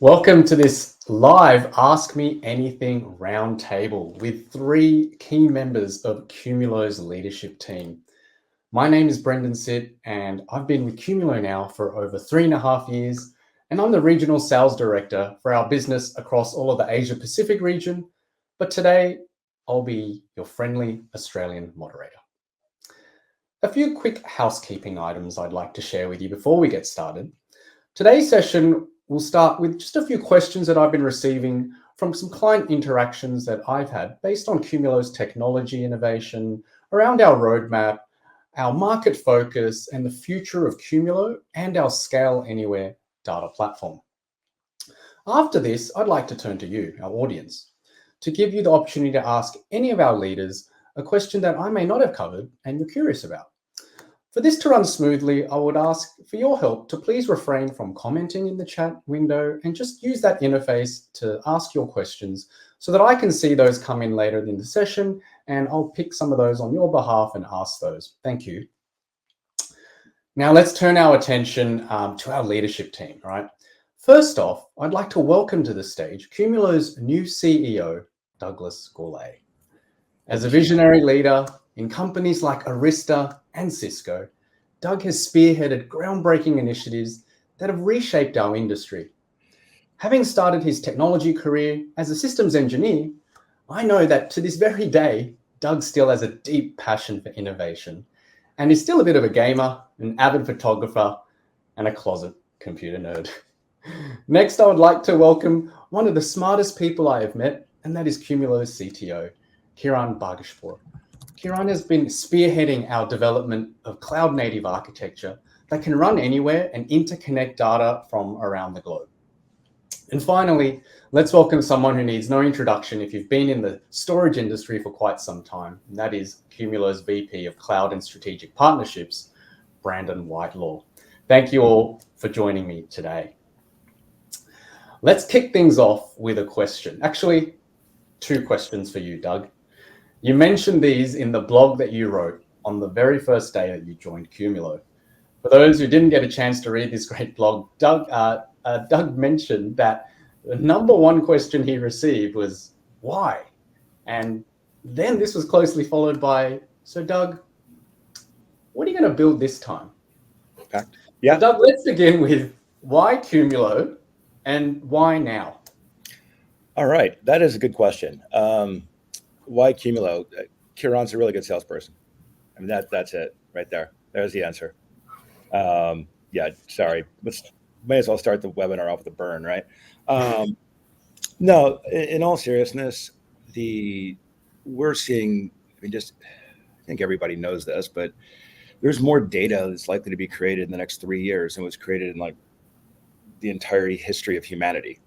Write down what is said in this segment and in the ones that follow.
Welcome to this live Ask Me Anything roundtable with three key members of Qumulo's leadership team. My name is Brendan Sitt, and I've been with Qumulo now for over 3.5 years, and I'm the regional sales director for our business across all of the Asia Pacific region. But today, I'll be your friendly Australian moderator. A few quick housekeeping items I'd like to share with you before we get started. Today's session will start with just a few questions that I've been receiving from some client interactions that I've had based on Qumulo's technology innovation, around our roadmap, our market focus, and the future of Qumulo and our Scale Anywhere data platform. After this, I'd like to turn to you, our audience, to give you the opportunity to ask any of our leaders a question that I may not have covered and you're curious about. For this to run smoothly, I would ask for your help to please refrain from commenting in the chat window and just use that interface to ask your questions so that I can see those come in later in the session, and I'll pick some of those on your behalf and ask those. Thank you. Now let's turn our attention to our leadership team, right? First off, I'd like to welcome to the stage Qumulo's new CEO, Douglas Gourlay. As a visionary leader in companies like Arista and Cisco, Doug has spearheaded groundbreaking initiatives that have reshaped our industry. Having started his technology career as a systems engineer, I know that to this very day, Doug still has a deep passion for innovation and is still a bit of a gamer, an avid photographer, and a closet computer nerd. Next, I would like to welcome one of the smartest people I have met, and that is Qumulo's CTO, Kiran Bhageshpur. Kiran has been spearheading our development of cloud-native architecture that can run anywhere and interconnect data from around the globe. And finally, let's welcome someone who needs no introduction if you've been in the storage industry for quite some time, and that is Qumulo's VP of Cloud and Strategic Partnerships, Brandon Whitelaw. Thank you all for joining me today. Let's kick things off with a question. Actually, two questions for you, Doug. You mentioned these in the blog that you wrote on the very first day that you joined Qumulo. For those who didn't get a chance to read this great blog, Doug mentioned that the number one question he received was, why? And then this was closely followed by, so Doug, what are you going to build this time? Yeah. So Doug, let's begin with why Qumulo and why now? All right. That is a good question. Why Qumulo? Kiran's a really good salesperson. I mean, that's it right there. There's the answer. Yeah, sorry. May as well start the webinar off with a burn, right? No, in all seriousness, we're seeing, I think everybody knows this, but there's more data that's likely to be created in the next 3 years than was created in like the entire history of humanity.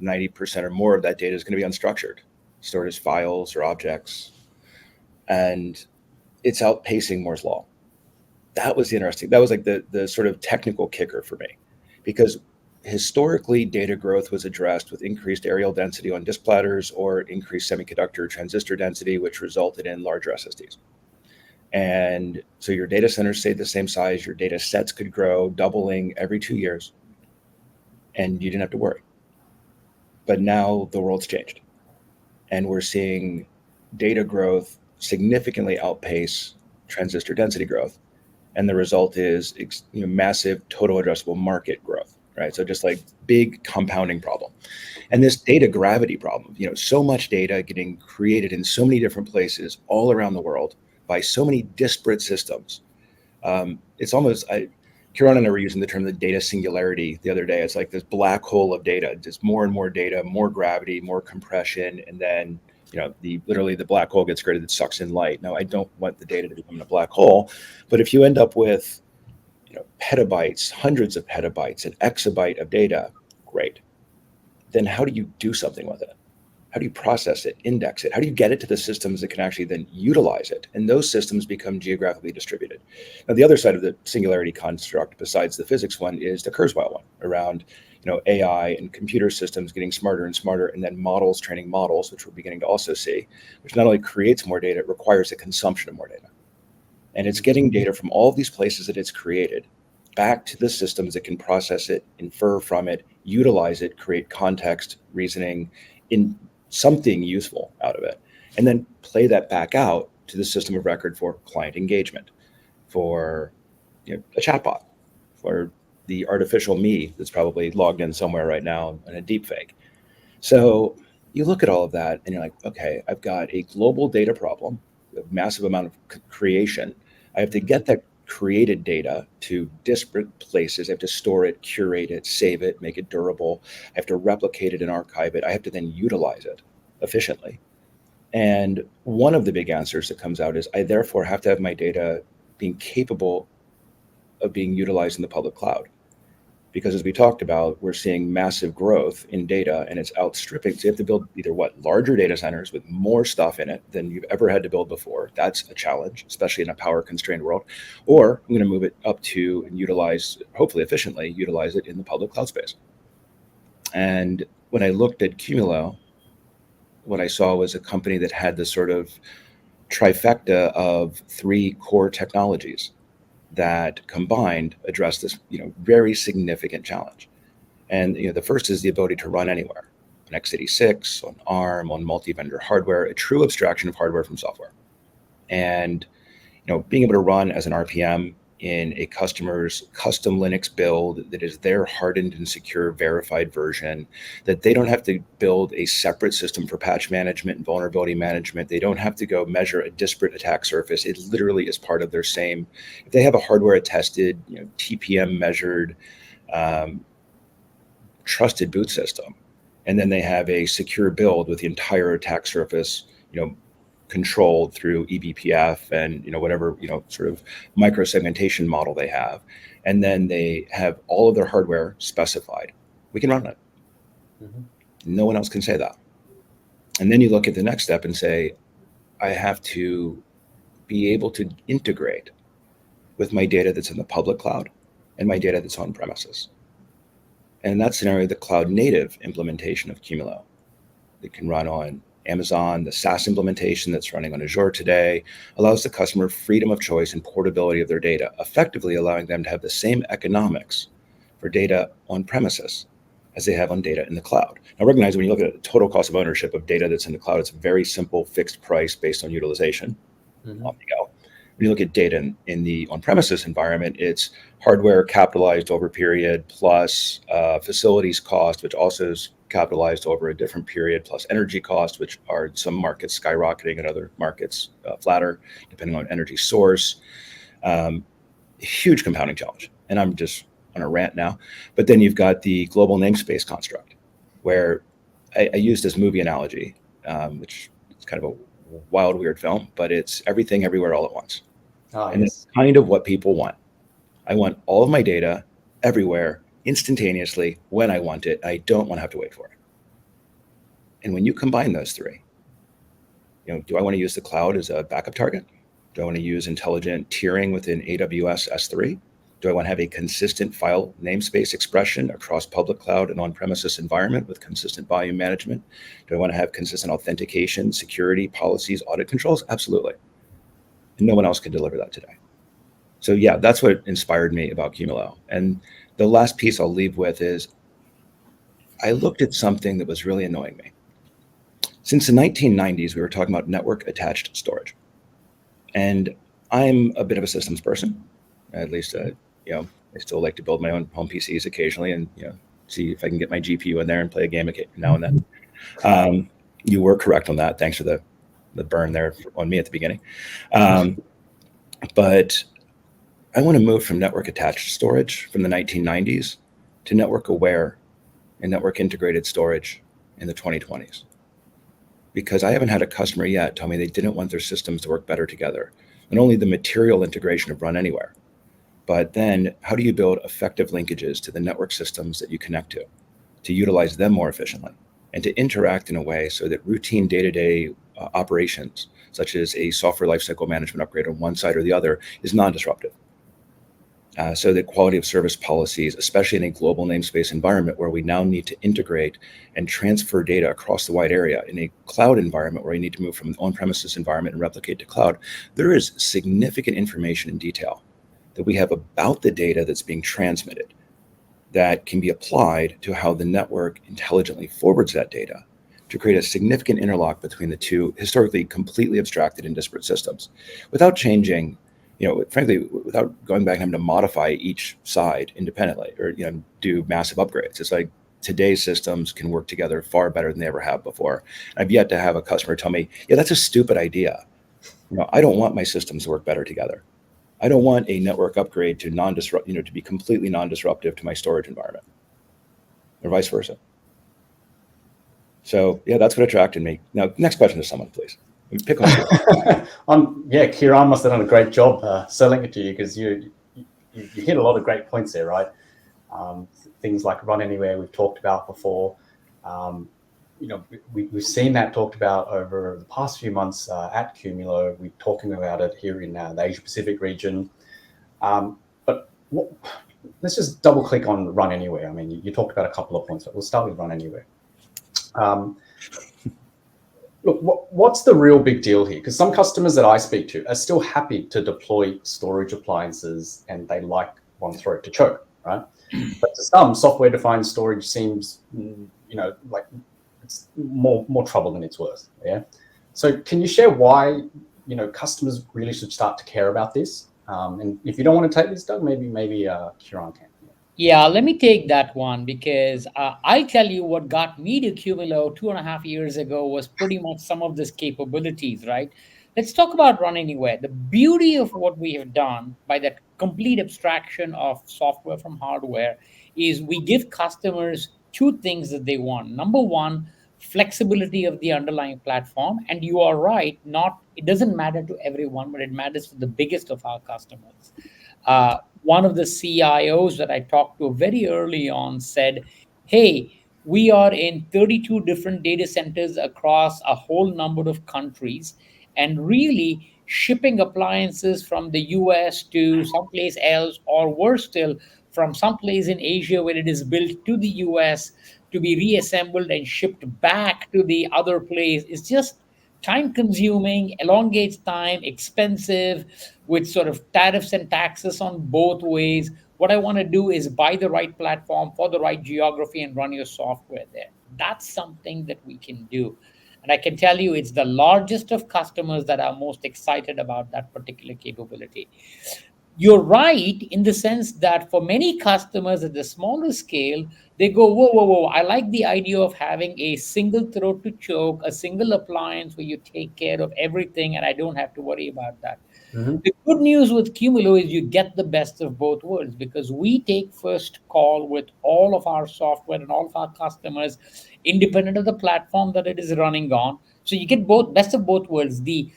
90% or more of that data is going to be unstructured, stored as files or objects, and it's outpacing Moore's law. That was interesting. That was like the sort of technical kicker for me, because historically data growth was addressed with increased areal density on disk platters or increased semiconductor transistor density, which resulted in larger SSDs. And so your data centers stayed the same size, your data sets could grow, doubling every 2 years, and you didn't have to worry. But now the world's changed, and we're seeing data growth significantly outpace transistor density growth. And the result is massive total addressable market growth, right? So just like big compounding problem. And this data gravity problem, so much data getting created in so many different places all around the world by so many disparate systems. It's almost, Kiran and I were using the term the data singularity the other day. It's like this black hole of data, just more and more data, more gravity, more compression, and then literally the black hole gets created that sucks in light. Now, I don't want the data to become a black hole, but if you end up with petabytes, hundreds of petabytes, an exabyte of data, great. Then how do you do something with it? How do you process it, index it? How do you get it to the systems that can actually then utilize it? And those systems become geographically distributed. Now, the other side of the singularity construct, besides the physics one, is the Kurzweil one around AI and computer systems getting smarter and smarter, and then models training models, which we're beginning to also see, which not only creates more data, it requires the consumption of more data. And it's getting data from all of these places that it's created back to the systems that can process it, infer from it, utilize it, create context, reasoning, in something useful out of it, and then play that back out to the system of record for client engagement, for a chatbot, for the artificial me that's probably logged in somewhere right now in a deep fake. So you look at all of that and you're like, okay, I've got a global data problem, a massive amount of creation. I have to get that created data to disparate places. I have to store it, curate it, save it, make it durable. I have to replicate it and archive it. I have to then utilize it efficiently. And one of the big answers that comes out is I therefore have to have my data being capable of being utilized in the public cloud. Because as we talked about, we're seeing massive growth in data and it's outstripping. So you have to build either larger data centers with more stuff in it than you've ever had to build before. That's a challenge, especially in a power constrained world. Or I'm going to move it up to and utilize, hopefully efficiently, utilize it in the public cloud space. And when I looked at Qumulo, what I saw was a company that had this sort of trifecta of three core technologies that combined address this very significant challenge. And the first is the ability to run anywhere, on x86, on ARM, on multi-vendor hardware, a true abstraction of hardware from software. And being able to run as an RPM in a customer's custom Linux build that is their hardened and secure verified version, that they don't have to build a separate system for patch management and vulnerability management. They don't have to go measure a disparate attack surface. It literally is part of their same. If they have a hardware attested, TPM measured, trusted boot system, and then they have a secure build with the entire attack surface, controlled through eBPF and whatever sort of micro segmentation model they have, and then they have all of their hardware specified, we can run it. Mm-hmm. No one else can say that. And then you look at the next step and say, I have to be able to integrate with my data that's in the public cloud and my data that's on premises. And in that scenario, the cloud native implementation of Qumulo that can run on Amazon, the SaaS implementation that's running on Azure today, allows the customer freedom of choice and portability of their data, effectively allowing them to have the same economics for data on premises as they have on data in the cloud. Now, recognize when you look at the total cost of ownership of data that's in the cloud, it's a very simple fixed price based on utilization. Mm-hmm. Off you go. When you look at data in the on-premises environment, it's hardware capitalized over a period plus facilities cost, which also is capitalized over a different period, plus energy costs, which are in some markets skyrocketing and other markets flatter, depending on energy source. Huge compounding challenge. And I'm just on a rant now. But then you've got the global namespace construct, where I use this movie analogy, which is kind of a wild, weird film, but it's everything everywhere all at once. And it's kind of what people want. I want all of my data everywhere, instantaneously, when I want it. I don't want to have to wait for it. And when you combine those three, do I want to use the cloud as a backup target? Do I want to use intelligent tiering within AWS S3? Do I want to have a consistent file namespace expression across public cloud and on-premises environment with consistent volume management? Do I want to have consistent authentication, security, policies, audit controls? Absolutely. And no one else can deliver that today. So yeah, that's what inspired me about Qumulo. And the last piece I'll leave with is I looked at something that was really annoying me. Since the 1990s, we were talking about network attached storage. And I'm a bit of a systems person, at least, I still like to build my own home PCs occasionally and, see if I can get my GPU in there and play a game now and then. You were correct on that. Thanks for the burn there on me at the beginning. But I want to move from network attached storage from the 1990s to network aware and network integrated storage in the 2020s. Because I haven't had a customer yet tell me they didn't want their systems to work better together. Not only the material integration of run anywhere, but then how do you build effective linkages to the network systems that you connect to utilize them more efficiently and to interact in a way so that routine day-to-day operations, such as a software lifecycle management upgrade on one side or the other, is non-disruptive. So that quality of service policies, especially in a global namespace environment where we now need to integrate and transfer data across the wide area, in a cloud environment where you need to move from an on-premises environment and replicate to cloud, there is significant information and detail that we have about the data that's being transmitted that can be applied to how the network intelligently forwards that data to create a significant interlock between the two historically completely abstracted and disparate systems without changing, frankly, without going back and having to modify each side independently or, do massive upgrades. It's like today's systems can work together far better than they ever have before. I've yet to have a customer tell me, yeah, that's a stupid idea. I don't want my systems to work better together. I don't want a network upgrade to non-disrupt, to be completely non-disruptive to my storage environment, or vice versa. So yeah, that's what attracted me. Now, next question to someone, please. Pick one. Yeah, Kiran must have done a great job selling it to you, because you hit a lot of great points there, right? Things like run anywhere we've talked about before. We've seen that talked about over the past few months at Qumulo. We're talking about it here in the Asia Pacific region. But let's just double click on run anywhere. I mean, you talked about a couple of points, but we'll start with run anywhere. Look, what's the real big deal here? Because some customers that I speak to are still happy to deploy storage appliances and they like one throat to choke, right? But to some, software-defined storage seems, like it's more trouble than it's worth. Yeah. So can you share why, customers really should start to care about this? And if you don't want to take this, Doug, maybe Kiran can. Yeah, let me take that one, because I'll tell you what got me to Qumulo 2.5 years ago was pretty much some of these capabilities, right? Let's talk about Run Anywhere. The beauty of what we have done by that complete abstraction of software from hardware is we give customers two things that they want. Number one, flexibility of the underlying platform. And you are right, it doesn't matter to everyone, but it matters to the biggest of our customers. One of the CIOs that I talked to very early on said, hey, we are in 32 different data centers across a whole number of countries, and really shipping appliances from the US to someplace else, or worse still, from someplace in Asia where it is built to the US to be reassembled and shipped back to the other place is just time consuming, elongates time, expensive, with sort of tariffs and taxes on both ways. What I want to do is buy the right platform for the right geography and run your software there. That's something that we can do. And I can tell you it's the largest of customers that are most excited about that particular capability. You're right in the sense that for many customers at the smaller scale, they go, whoa, whoa, whoa. I like the idea of having a single throat to choke, a single appliance where you take care of everything and I don't have to worry about that. Mm-hmm. The good news with Qumulo is you get the best of both worlds, because we take first call with all of our software and all of our customers, independent of the platform that it is running on. So you get both best of both worlds, the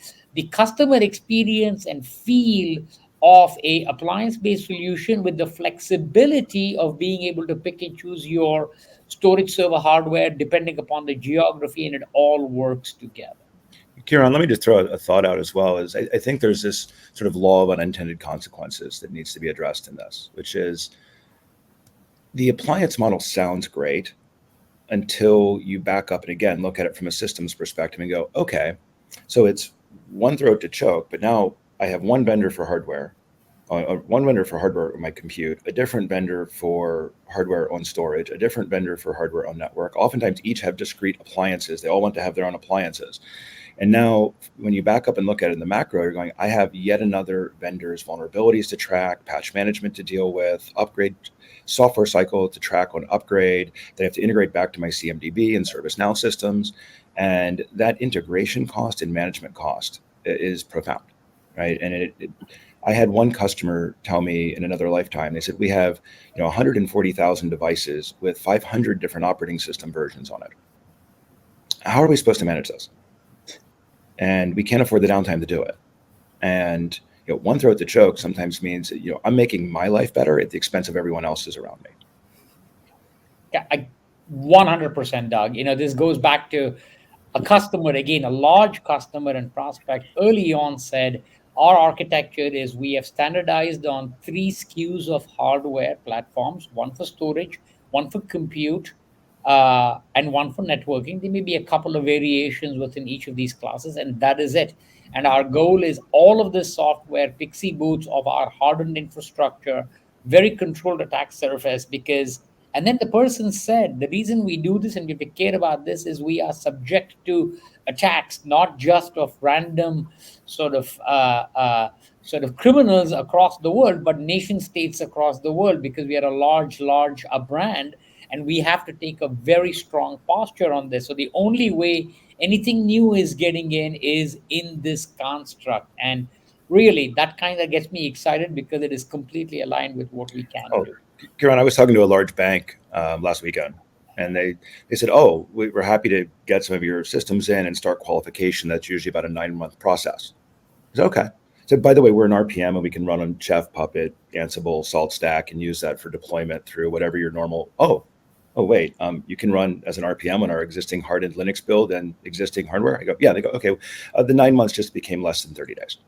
customer experience and feel of a appliance-based solution with the flexibility of being able to pick and choose your storage server hardware depending upon the geography, and it all works together. Kiran, let me just throw a thought out as well. Is I think there's this sort of law of unintended consequences that needs to be addressed in this, which is the appliance model sounds great until you back up and again look at it from a systems perspective and go, okay, so it's one throat to choke, but now I have one vendor for hardware, one vendor for hardware on my compute, a different vendor for hardware on storage, a different vendor for hardware on network. Oftentimes each have discrete appliances. They all want to have their own appliances. And now when you back up and look at it in the macro, you're going, I have yet another vendor's vulnerabilities to track, patch management to deal with, upgrade software cycle to track on upgrade. They have to integrate back to my CMDB and ServiceNow systems. And that integration cost and management cost is profound, right? And I had one customer tell me in another lifetime, they said, we have 140,000 devices with 500 different operating system versions on it. How are we supposed to manage this? And we can't afford the downtime to do it. And one throat to choke sometimes means that, I'm making my life better at the expense of everyone else's around me. Yeah, 100%, Doug. This goes back to a customer, again, a large customer and prospect early on said, our architecture is we have standardized on 3 SKUs of hardware platforms, one for storage, one for compute, and one for networking. There may be a couple of variations within each of these classes, and that is it. And our goal is all of this software, pixie boots of our hardened infrastructure, very controlled attack surface. Because, and then the person said, the reason we do this and we care about this is we are subject to attacks, not just of random sort of sort of criminals across the world, but nation states across the world, because we are a large brand, and we have to take a very strong posture on this. So the only way anything new is getting in is in this construct. And really, that kind of gets me excited because it is completely aligned with what we can Oh, do. Kiran, I was talking to a large bank last weekend, and they said, "Oh, we're happy to get some of your systems in and start qualification. That's usually about a 9-month process." I said, "Okay." So, by the way, we're an RPM, and we can run on Chef, Puppet, Ansible, SaltStack, and use that for deployment through whatever your normal. Oh, wait, you can run as an RPM on our existing hardened Linux build and existing hardware. I go, yeah. They go, okay. The 9 months just became less than 30 days.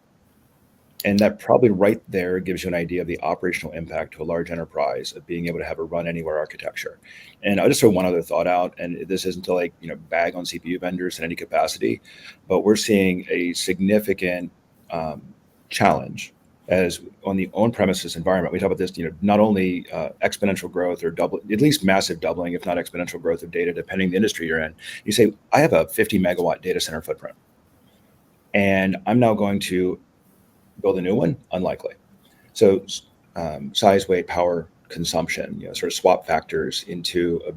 And that probably right there gives you an idea of the operational impact to a large enterprise of being able to have a run anywhere architecture. And I'll just throw one other thought out, and this isn't to bag on CPU vendors in any capacity, but we're seeing a significant challenge as on the on-premises environment. We talk about this, not only exponential growth or double, at least massive doubling, if not exponential growth of data, depending the industry you're in. You say, I have a 50 megawatt data center footprint, and I'm now going to build a new one? Unlikely. So size, weight, power, consumption, sort of swap factors into a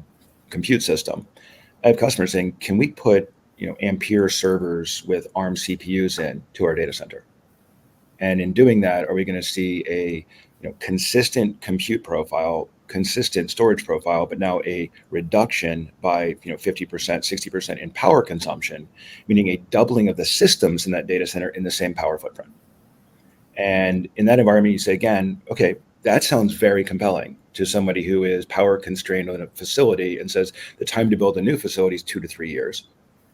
compute system. I have customers saying, can we put Ampere servers with ARM CPUs in to our data center? And in doing that, are we going to see a consistent compute profile, consistent storage profile, but now a reduction by 50%, 60% in power consumption, meaning a doubling of the systems in that data center in the same power footprint? And in that environment, you say again, okay, that sounds very compelling to somebody who is power constrained on a facility and says the time to build a new facility is 2 to 3 years.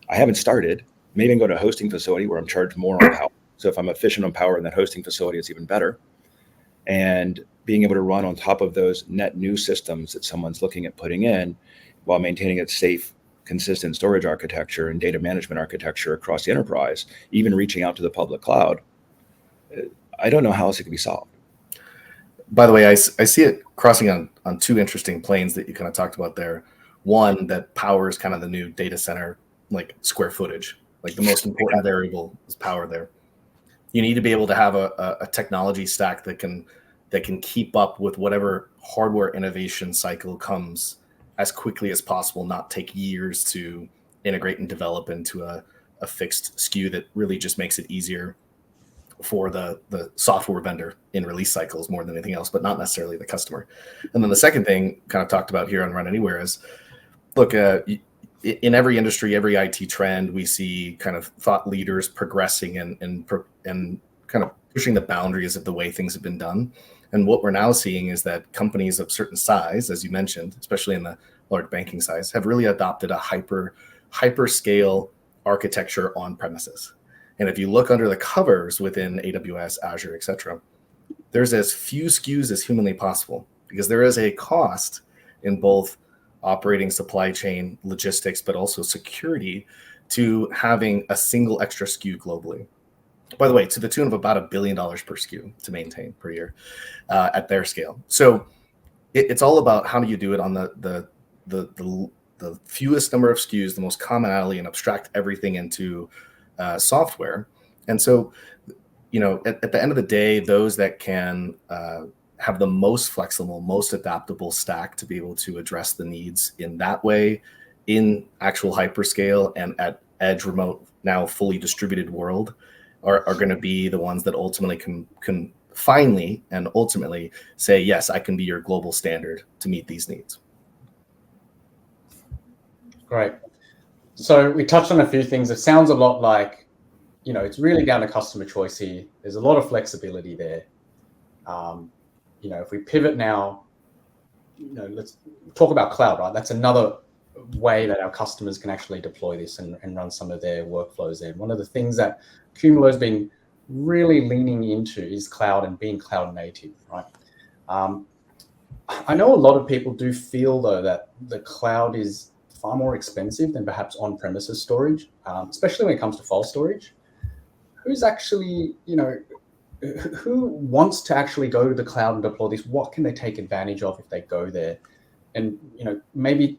I haven't started. Maybe I can go to a hosting facility where I'm charged more on power. So if I'm efficient on power in that hosting facility, it's even better. And being able to run on top of those net new systems that someone's looking at putting in while maintaining a safe, consistent storage architecture and data management architecture across the enterprise, even reaching out to the public cloud. I don't know how else it can be solved. By the way, I see it crossing on two interesting planes that you kind of talked about there. One, that power is kind of the new data center, like square footage, like the most important variable is power there. You need to be able to have a technology stack that can keep up with whatever hardware innovation cycle comes as quickly as possible, not take years to integrate and develop into a fixed SKU that really just makes it easier for the software vendor in release cycles more than anything else, but not necessarily the customer. And then the second thing kind of talked about here on Run Anywhere is, look, in every industry, every IT trend, we see kind of thought leaders progressing and kind of pushing the boundaries of the way things have been done. And what we're now seeing is that companies of certain size, as you mentioned, especially in the large banking size, have really adopted a hyperscale architecture on premises. And if you look under the covers within AWS, Azure, et cetera, there's as few SKUs as humanly possible, because there is a cost in both operating supply chain logistics, but also security to having a single extra SKU globally. By the way, to the tune of about $1 billion per SKU to maintain per year at their scale. So it's all about how do you do it on the fewest number of SKUs, the most commonality, and abstract everything into software. And so, at the end of the day, those that can have the most flexible, most adaptable stack to be able to address the needs in that way, in actual hyperscale and at edge remote, now fully distributed world, are going to be the ones that ultimately can finally and ultimately say, yes, I can be your global standard to meet these needs. Great. So we touched on a few things. It sounds a lot like, it's really down to customer choice here. There's a lot of flexibility there. If we pivot now, let's talk about cloud, right? That's another way that our customers can actually deploy this and run some of their workflows there. One of the things that Qumulo has been really leaning into is cloud and being cloud native, right? I know a lot of people do feel, though, that the cloud is far more expensive than perhaps on-premises storage, especially when it comes to file storage. who's actually, who wants to actually go to the cloud and deploy this? What can they take advantage of if they go there? And, maybe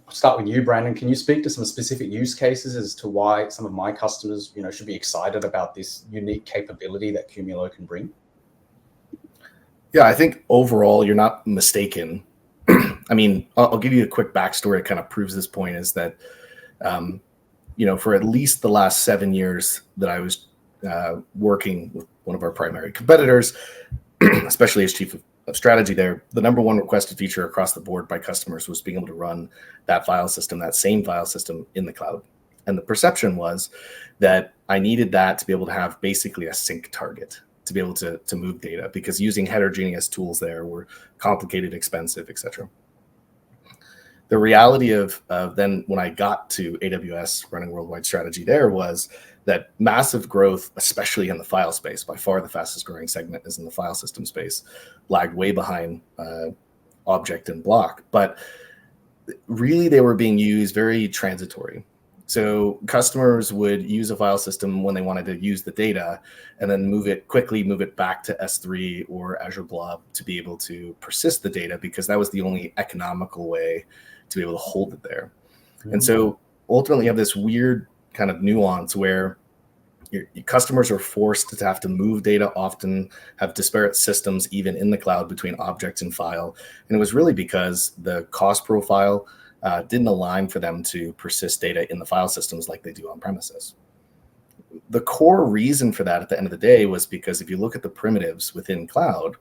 start with you, Brandon. Can you speak to some specific use cases as to why some of my customers, should be excited about this unique capability that Qumulo can bring? Yeah, I think overall you're not mistaken. I mean, I'll give you a quick backstory that kind of proves this point is that, for at least the last 7 years that I was working with one of our primary competitors, especially as chief of strategy there, the number one requested feature across the board by customers was being able to run that same file system in the cloud. And the perception was that I needed that to be able to have basically a sync target to be able to move data, because using heterogeneous tools there were complicated, expensive, etc. The reality of then when I got to AWS running worldwide strategy there was that massive growth, especially in the file space, by far the fastest growing segment is in the file system space, lagged way behind object and block. But really they were being used very transitory. So customers would use a file system when they wanted to use the data and then move it back to S3 or Azure Blob to be able to persist the data, because that was the only economical way to be able to hold it there. Mm-hmm. And so ultimately you have this weird kind of nuance where your customers are forced to have to move data, often have disparate systems even in the cloud between objects and file. And it was really because the cost profile didn't align for them to persist data in the file systems like they do on premises. The core reason for that at the end of the day was because if you look at the primitives within cloud,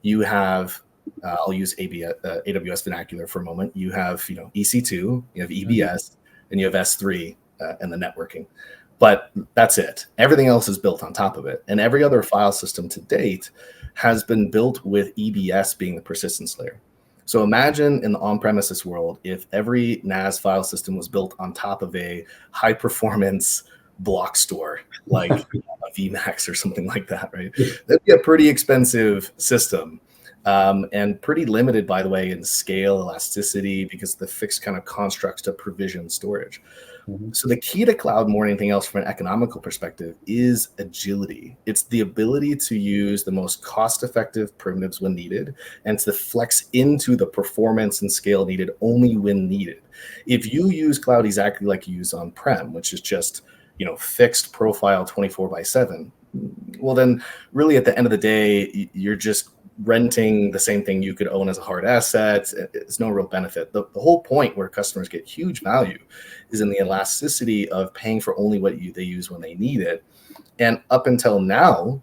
you have, I'll use AWS vernacular for a moment. You have, EC2, you have EBS, and you have S3 and the networking. But that's it. Everything else is built on top of it. And every other file system to date has been built with EBS being the persistence layer. So imagine in the on-premises world, if every NAS file system was built on top of a high-performance block store, like a VMAX or something like that, right? That'd be a pretty expensive system. And pretty limited, by the way, in scale, elasticity, because the fixed kind of constructs to provision storage. Mm-hmm. So the key to cloud more than anything else from an economical perspective is agility. It's the ability to use the most cost-effective primitives when needed and to flex into the performance and scale needed only when needed. If you use cloud exactly like you use on-prem, which is just, fixed profile 24/7, well, then really at the end of the day, you're just renting the same thing you could own as a hard asset. It's no real benefit. The whole point where customers get huge value is in the elasticity of paying for only what they use when they need it. And up until now,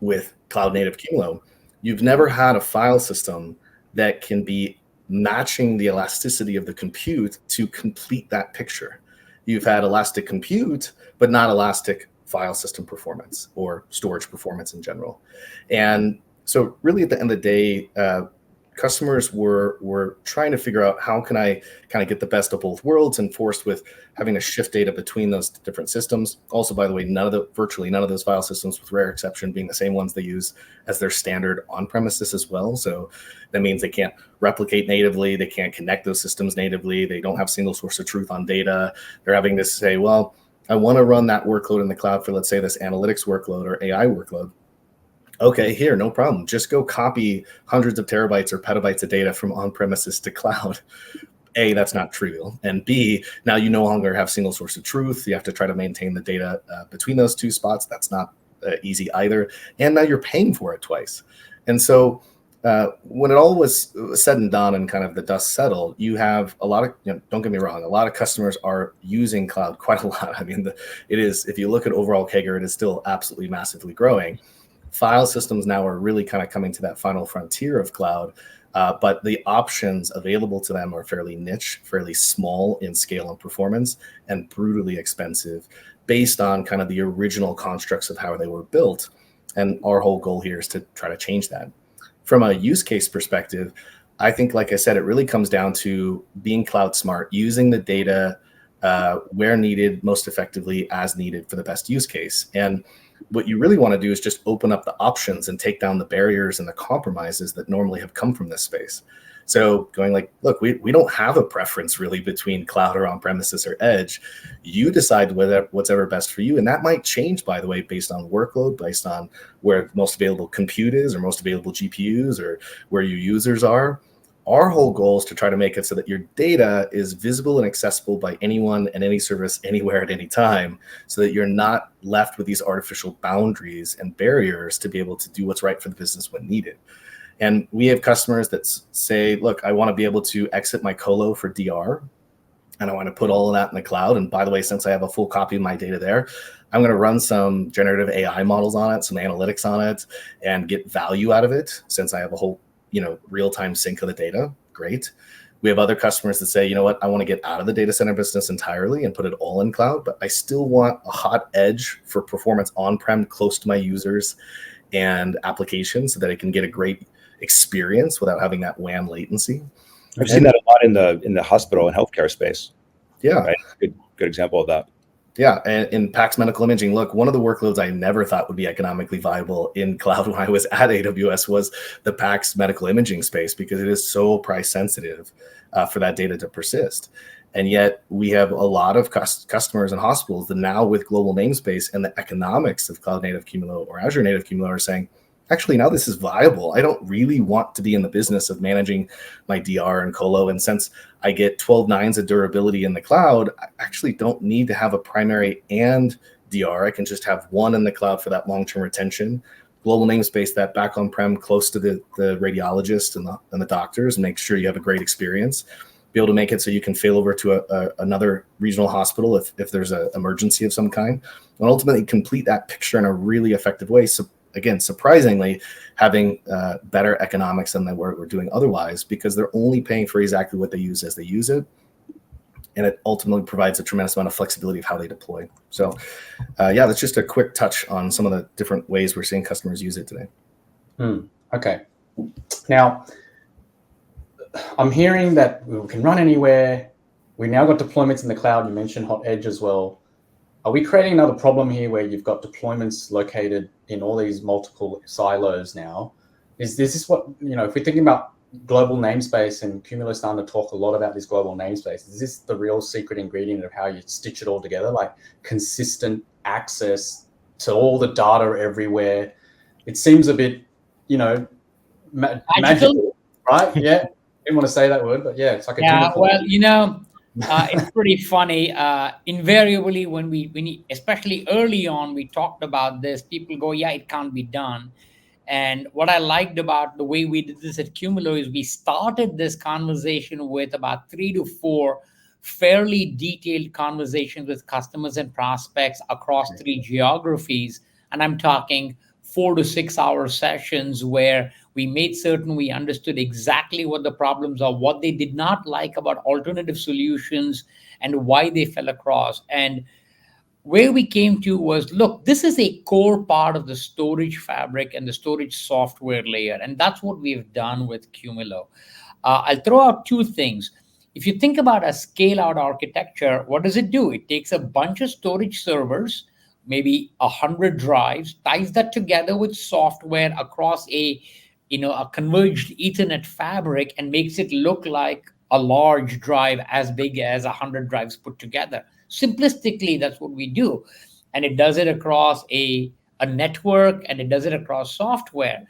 with cloud native Qumulo, you've never had a file system that can be matching the elasticity of the compute to complete that picture. You've had elastic compute, but not elastic file system performance or storage performance in general. And so really at the end of the day, customers were trying to figure out how can I kind of get the best of both worlds, and forced with having to shift data between those different systems. Also, by the way, virtually none of those file systems, with rare exception being the same ones they use as their standard on-premises as well. So that means they can't replicate natively. They can't connect those systems natively. They don't have single source of truth on data. They're having to say, well, I want to run that workload in the cloud for, let's say, this analytics workload or AI workload. Okay, here, no problem. Just go copy hundreds of terabytes or petabytes of data from on-premises to cloud. A, that's not trivial. And B, now you no longer have single source of truth. You have to try to maintain the data between those two spots. That's not easy either. And now you're paying for it twice. And so when it all was said and done and kind of the dust settled, you have a lot of, don't get me wrong, a lot of customers are using cloud quite a lot. I mean, it is, if you look at overall CAGR, it is still absolutely massively growing. File systems now are really kind of coming to that final frontier of cloud, but the options available to them are fairly niche, fairly small in scale and performance, and brutally expensive based on kind of the original constructs of how they were built. And our whole goal here is to try to change that. From a use case perspective, I think, like I said, it really comes down to being cloud smart, using the data where needed, most effectively as needed for the best use case. And what you really want to do is just open up the options and take down the barriers and the compromises that normally have come from this space. So going like, look, we don't have a preference really between cloud or on-premises or edge. You decide what's ever best for you. And that might change, by the way, based on workload, based on where most available compute is or most available GPUs or where your users are. Our whole goal is to try to make it so that your data is visible and accessible by anyone and any service anywhere at any time, so that you're not left with these artificial boundaries and barriers to be able to do what's right for the business when needed. And we have customers that say, look, I want to be able to exit my colo for DR, and I want to put all of that in the cloud. And by the way, since I have a full copy of my data there, I'm going to run some generative AI models on it, some analytics on it, and get value out of it since I have a whole real-time sync of the data. Great. We have other customers that say, you know what, I want to get out of the data center business entirely and put it all in cloud, but I still want a hot edge for performance on-prem close to my users and applications so that I can get a great experience without having that WAN latency. I've seen that a lot in the hospital and healthcare space. Yeah. Right? Good example of that. Yeah, and in PACS medical imaging, look, one of the workloads I never thought would be economically viable in cloud when I was at AWS was the PACS medical imaging space, because it is so price sensitive for that data to persist. And yet we have a lot of customers and hospitals that now, with global namespace and the economics of cloud native Qumulo or Azure native Qumulo, are saying, actually, now this is viable. I don't really want to be in the business of managing my DR and colo. And since I get 12 nines of durability in the cloud, I actually don't need to have a primary and DR. I can just have one in the cloud for that long-term retention. Global namespace, that back on-prem close to the radiologist and the doctors, and make sure you have a great experience. Be able to make it so you can fail over to another regional hospital if there's an emergency of some kind, and ultimately complete that picture in a really effective way. So again, surprisingly, having better economics than we're doing otherwise, because they're only paying for exactly what they use as they use it. And it ultimately provides a tremendous amount of flexibility of how they deploy. So yeah, that's just a quick touch on some of the different ways we're seeing customers use it today. Okay. Now, I'm hearing that we can run anywhere. We now got deployments in the cloud. You mentioned hot edge as well. Are we creating another problem here where you've got deployments located in all these multiple silos now? Is this what, if we're thinking about global namespace, and Qumulo starting to talk a lot about this global namespace, is this the real secret ingredient of how you stitch it all together? Like consistent access to all the data everywhere. It seems a bit, magical, right? Yeah. Didn't want to say that word, but yeah, it's like a unicorn. It's pretty funny. Invariably, when we, especially early on, we talked about this, people go, yeah, it can't be done. And what I liked about the way we did this at Qumulo is we started this conversation with about 3 to 4 fairly detailed conversations with customers and prospects across 3 geographies. And I'm talking 4 to 6 hour sessions where we made certain we understood exactly what the problems are, what they did not like about alternative solutions, and why they fell across. And where we came to was, look, this is a core part of the storage fabric and the storage software layer. And that's what we've done with Qumulo. I'll throw out 2 things. If you think about a scale-out architecture, what does it do? It takes a bunch of storage servers, maybe 100 drives, ties that together with software across a converged Ethernet fabric, and makes it look like a large drive as big as 100 drives put together. Simplistically, that's what we do. And it does it across a network, and it does it across software.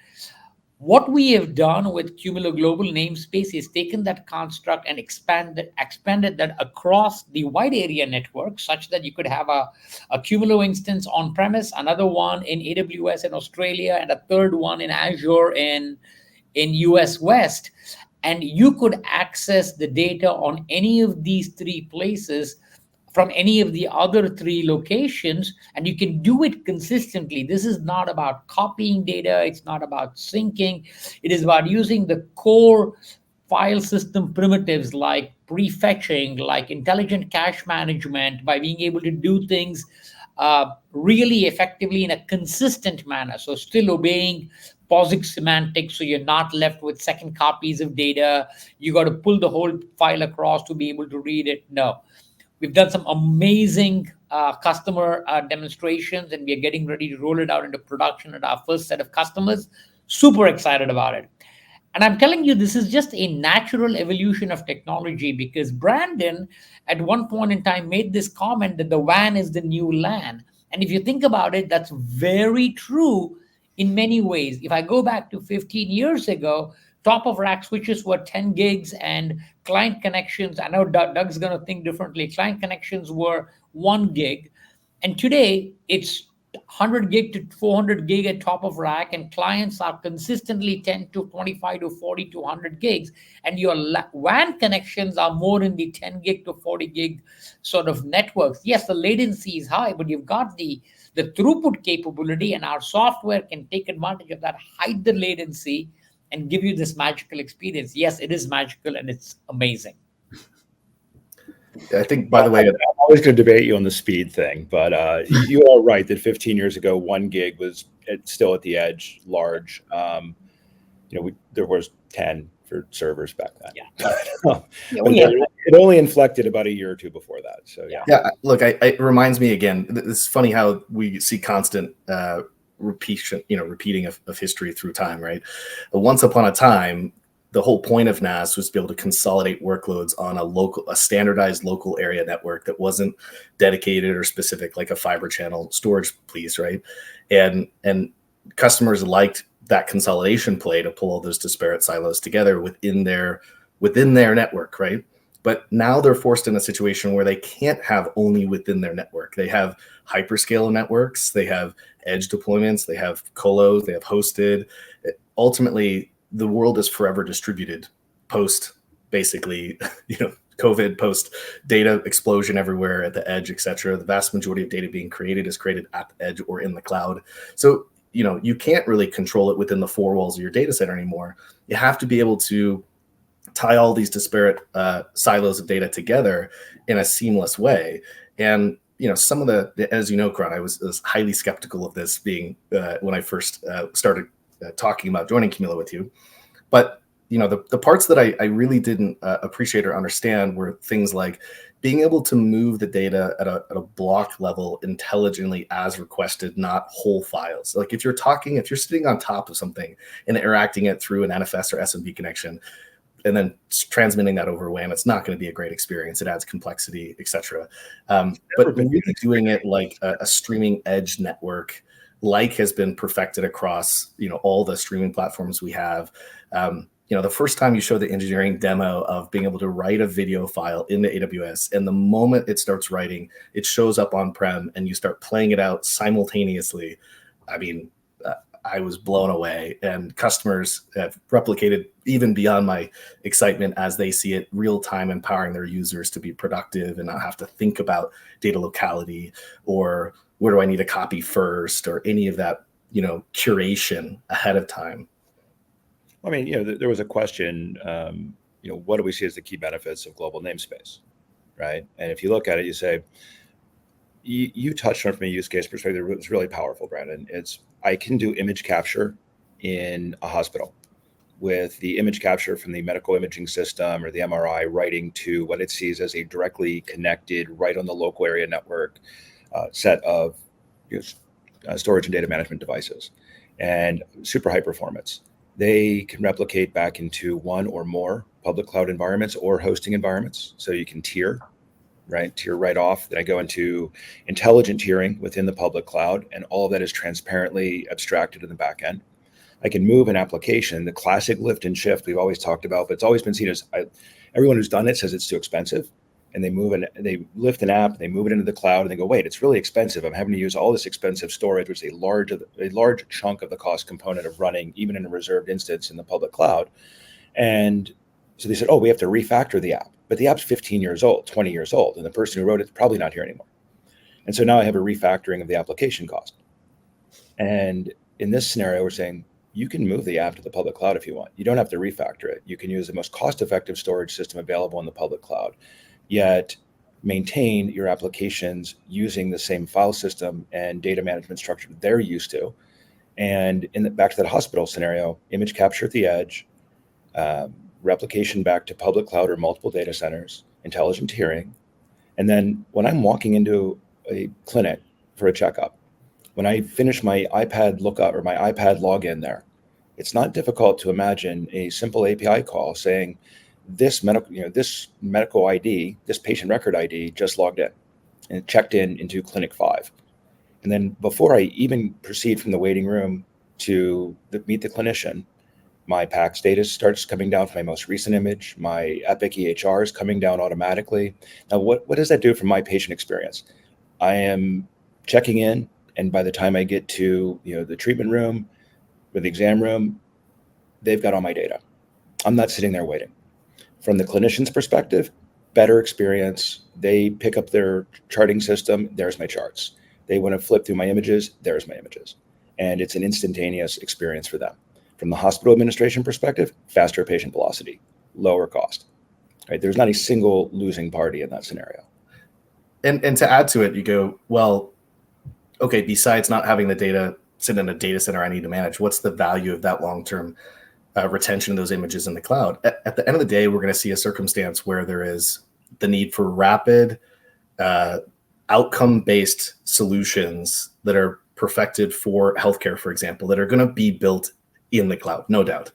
What we have done with Qumulo Global Namespace is taken that construct and expanded that across the wide area network, such that you could have a Qumulo instance on premise, another one in AWS in Australia, and a third one in Azure in US West. And you could access the data on any of these 3 places from any of the other 3 locations, and you can do it consistently. This is not about copying data. It's not about syncing. It is about using the core file system primitives like prefetching, like intelligent cache management, by being able to do things really effectively in a consistent manner. So still obeying POSIX semantics, so you're not left with second copies of data. You got to pull the whole file across to be able to read it. No. We've done some amazing customer demonstrations, and we are getting ready to roll it out into production at our first set of customers. Super excited about it. And I'm telling you, this is just a natural evolution of technology, because Brandon, at one point in time, made this comment that the WAN is the new LAN. And if you think about it, that's very true in many ways. If I go back to 15 years ago, top of rack switches were 10 gigs, and client connections, I know Doug's going to think differently, client connections were 1 gig. And today it's 100 gig to 400 gig at top of rack, and clients are consistently 10 to 25 to 40 to 100 gigs, and your WAN connections are more in the 10 gig to 40 gig sort of networks. Yes, the latency is high, but you've got the throughput capability, and our software can take advantage of that, hide the latency, and give you this magical experience. Yes, it is magical, and it's amazing. I think, by the way, I'm always going to debate you on the speed thing, but you are right that 15 years ago, 1 gig was still at the edge, large. There was 10 for servers back then. Yeah. It only inflected about a year or two before that. So yeah. Look, it reminds me again. It's funny how we see constant repeating of history through time, right? But once upon a time, the whole point of NAS was to be able to consolidate workloads on a standardized local area network that wasn't dedicated or specific, like a fiber channel storage piece, right? And customers liked that consolidation play to pull all those disparate silos together within their network, right? But now they're forced in a situation where they can't have only within their network. They have hyperscale networks, they have edge deployments, they have colos, they have hosted. Ultimately, the world is forever distributed post, basically, COVID, post data explosion everywhere at the edge, et cetera. The vast majority of data being created is created at the edge or in the cloud. So, you can't really control it within the four walls of your data center anymore. You have to be able to tie all these disparate silos of data together in a seamless way. And, some of as you know, Kiran, I was highly skeptical of this being when I first started talking about joining Qumulo with you. But, the parts that I really didn't appreciate or understand were things like being able to move the data at a block level intelligently as requested, not whole files. Like if you're sitting on top of something and interacting it through an NFS or SMP connection, and then transmitting that over WAN, it's not going to be a great experience. It adds complexity, et cetera. But really doing it like a streaming edge network, like has been perfected across, all the streaming platforms we have. The first time you show the engineering demo of being able to write a video file into AWS, and the moment it starts writing, it shows up on-prem and you start playing it out simultaneously. I mean, I was blown away, and customers have replicated even beyond my excitement as they see it real time, empowering their users to be productive and not have to think about data locality or where do I need to copy first or any of that, curation ahead of time. I mean, there was a question, what do we see as the key benefits of global namespace, right? And if you look at it, you say, you touched on it from a use case perspective. It's really powerful, Brandon. I can do image capture in a hospital with the image capture from the medical imaging system or the MRI writing to what it sees as a directly connected, right on the local area network set of storage and data management devices, and super high performance. They can replicate back into one or more public cloud environments or hosting environments. So you can tier right off. Then I go into intelligent tiering within the public cloud, and all of that is transparently abstracted in the back end. I can move an application, the classic lift and shift we've always talked about, but it's always been seen as everyone who's done it says it's too expensive. And they lift an app, they move it into the cloud, and they go, wait, it's really expensive. I'm having to use all this expensive storage, which is a large chunk of the cost component of running, even in a reserved instance in the public cloud. And so they said, oh, we have to refactor the app. But the app's 15 years old, 20 years old, and the person who wrote it's probably not here anymore. And so now I have a refactoring of the application cost. And in this scenario, we're saying you can move the app to the public cloud if you want. You don't have to refactor it. You can use the most cost-effective storage system available in the public cloud, yet maintain your applications using the same file system and data management structure that they're used to. And back to that hospital scenario, image capture at the edge, replication back to public cloud or multiple data centers, intelligent tiering, And then when I'm walking into a clinic for a checkup, when I finish my iPad lookup or my iPad login there, it's not difficult to imagine a simple API call saying this medical ID, this patient record ID just logged in and checked in into Clinic 5. And then before I even proceed from the waiting room to meet the clinician, my PAC status starts coming down from my most recent image. My Epic EHR is coming down automatically. Now, what does that do for my patient experience? I am checking in, and by the time I get to the treatment room or the exam room, they've got all my data. I'm not sitting there waiting. From the clinician's perspective, better experience. They pick up their charting system. There's my charts. They want to flip through my images. There's my images. And it's an instantaneous experience for them. From the hospital administration perspective, faster patient velocity, lower cost. Right? There's not a single losing party in that scenario. And to add to it, you go, well, okay, besides not having the data sit in a data center I need to manage, what's the value of that long-term retention of those images in the cloud? At the end of the day, we're going to see a circumstance where there is the need for rapid outcome-based solutions that are perfected for healthcare, for example, that are going to be built in the cloud, no doubt.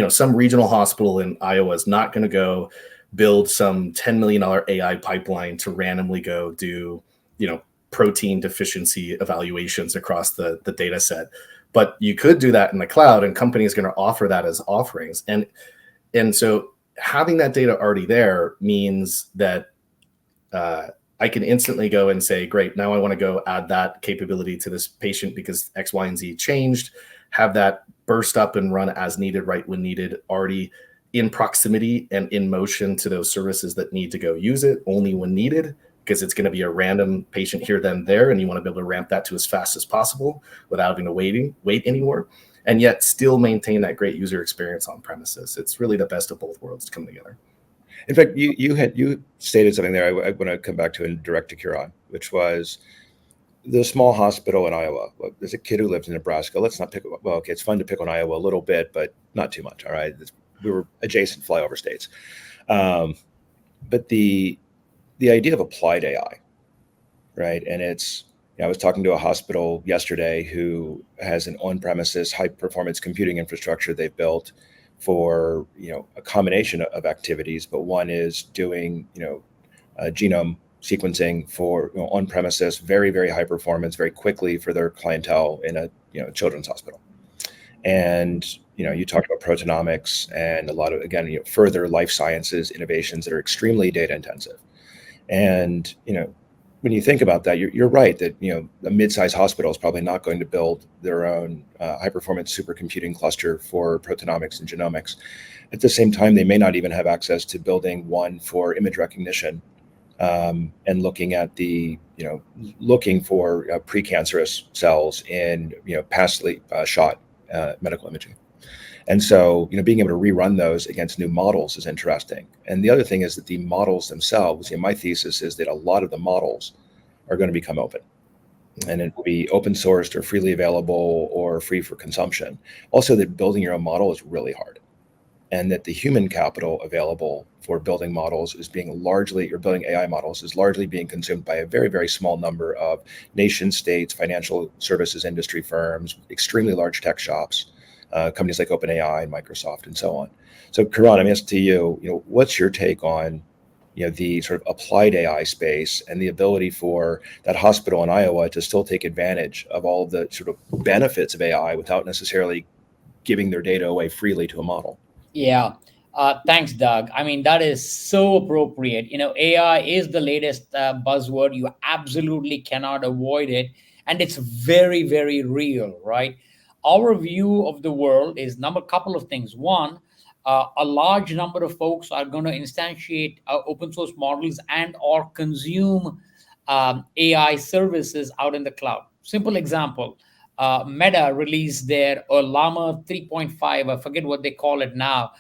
Some regional hospital in Iowa is not going to go build some $10 million AI pipeline to randomly go do, protein deficiency evaluations across the data set. But you could do that in the cloud, and companies are going to offer that as offerings. And so having that data already there means that I can instantly go and say, great, now I want to go add that capability to this patient because X, Y, and Z changed, have that burst up and run as needed, right when needed, already in proximity and in motion to those services that need to go use it only when needed, because it's going to be a random patient here, then there, and you want to be able to ramp that to as fast as possible without having to wait anymore, and yet still maintain that great user experience on premises. It's really the best of both worlds come together. In fact, you stated something there I want to come back to and direct to Kiran, which was the small hospital in Iowa. Well, there's a kid who lives in Nebraska. Let's not pick. Well, okay, it's fun to pick on Iowa a little bit, but not too much. All right, we were adjacent flyover states, but the idea of applied AI, right? And I was talking to a hospital yesterday who has an on-premises high-performance computing infrastructure they've built for a combination of activities, but one is doing genome sequencing for on-premises, very, very high performance, very quickly for their clientele in a children's hospital. And you talked about proteomics and a lot of, again, further life sciences innovations that are extremely data intensive. And when you think about that, you're right that a mid-sized hospital is probably not going to build their own high-performance supercomputing cluster for proteomics and genomics. At the same time, they may not even have access to building one for image recognition and looking at looking for precancerous cells in pastly shot medical imaging. And so, being able to rerun those against new models is interesting. And the other thing is that the models themselves, my thesis is that a lot of the models are going to become open. And it will be open sourced or freely available or free for consumption. Also, that building your own model is really hard. And that the human capital available for building models is building AI models is largely being consumed by a very, very small number of nation states, financial services industry firms, extremely large tech shops, companies like OpenAI and Microsoft and so on. So Kiran, I'm asking to you, what's your take on, the sort of applied AI space and the ability for that hospital in Iowa to still take advantage of all of the sort of benefits of AI without necessarily giving their data away freely to a model? Yeah. Thanks, Doug. I mean, that is so appropriate. AI is the latest buzzword. You absolutely cannot avoid it. And it's very, very real, right? Our view of the world is couple of things. One, a large number of folks are going to instantiate open source models and or consume AI services out in the cloud. Simple example. Meta released their Llama 3.5, I forget what they call it now,